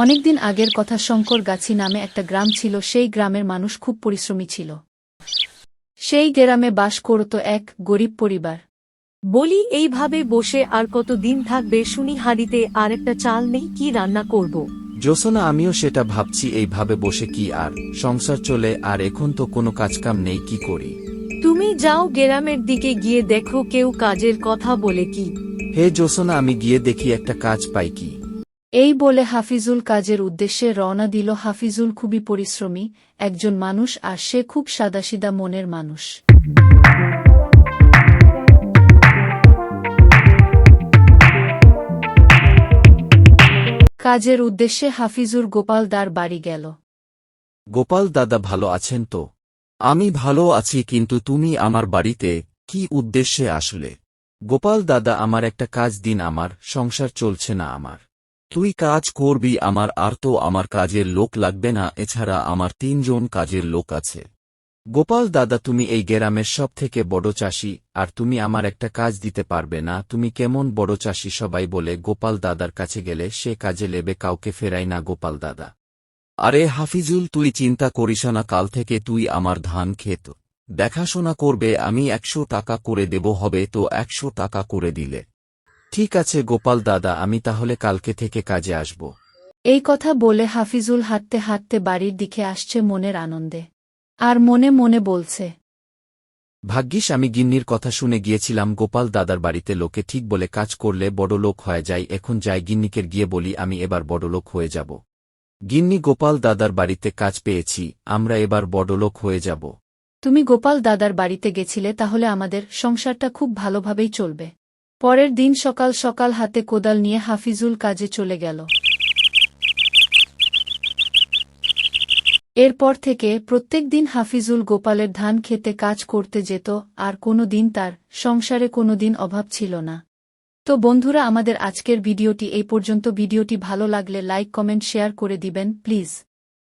অনেকদিন আগের কথা। শঙ্করগাছি নামে একটা গ্রাম ছিল। সেই গ্রামের মানুষ খুব পরিশ্রমী ছিল। সেই গ্রামে বাস করত এক গরিব পরিবার। বলি, এইভাবে বসে আর কত দিন থাকবে শুনি? হাঁড়িতে আর একটা চাল নেই, কি রান্না করব? জোসনা, আমিও সেটা ভাবছি, এইভাবে বসে কি আর সংসার চলে? আর এখন তো কোনো কাজকাম নেই, কি করি? তুমি যাও গ্রামের দিকে গিয়ে দেখো কেউ কাজের কথা বলে কি। হে জোসনা, আমি গিয়ে দেখি একটা কাজ পাই কি। এই বলে হাফিজুল কাজের উদ্দেশ্যে রওনা দিল। হাফিজুল খুবই পরিশ্রমী একজন মানুষ, আর সে খুব সাদাসিধা মনের মানুষ। কাজের উদ্দেশ্যে হাফিজুর গোপালদার বাড়ি গেল। গোপাল দাদা ভালো আছেন তো? আমি ভালো আছি, কিন্তু তুমি আমার বাড়িতে কি উদ্দেশ্যে আসলে? গোপাল দাদা, আমার একটা কাজ দিন, আমার সংসার চলছে না আমার। তুই কাজ করবি আমার, আর তো আমার কাজের লোক লাগবে না, এছাড়া আমার 3 জন কাজের লোক আছে। গোপাল দাদা, তুমি এই গ্রামের সব থেকে বড় চাষি, আর তুমি আমার একটা কাজ দিতে পারবে না? তুমি কেমন বড় চাষি? সবাই বলে গোপাল দাদার কাছে গেলে সে কাজে লেবে কাউকে ফেরায় না গোপাল দাদা। আরে হাফিজুল, তুই চিন্তা করিস না, কাল থেকে তুই আমার ধান ক্ষেত দেখাশোনা করবে, আমি 100 টাকা করে দেব, হবে তো 100 টাকা করে দিলে? ঠিক আছে গোপাল দাদা, আমি তাহলে কালকে থেকে কাজে আসব। এই কথা বলে হাফিজুল হাঁটতে হাঁটতে বাড়ির দিকে আসছে মনের আনন্দে, আর মনে মনে বলছে, ভাগ্যিস আমি গিন্নির কথা শুনে গিয়েছিলাম গোপাল দাদার বাড়িতে। লোকে ঠিক বলে কাজ করলে বড় লোক হয়ে যায়। এখন যাই গিন্নিকে গিয়ে বলি আমি এবার বড়লোক হয়ে যাব। গিন্নি, গোপাল দাদার বাড়িতে কাজ পেয়েছি, আমরা এবার বড়লোক হয়ে যাব। তুমি গোপাল দাদার বাড়িতে গেছিলে, তাহলে আমাদের সংসারটা খুব ভালোভাবেই চলবে। পরের দিন সকাল সকাল হাতে কোদাল নিয়ে হাফিজুল কাজে চলে গেল। এরপর থেকে প্রত্যেক দিন হাফিজুল গোপালের ধান খেতে কাজ করতে যেত, আর কোনো দিন তার সংসারে কোনো দিন অভাব ছিল না। তো বন্ধুরা, আমাদের আজকের ভিডিওটি এই পর্যন্ত। ভিডিওটি ভালো লাগলে লাইক, কমেন্ট, শেয়ার করে দিবেন প্লিজ।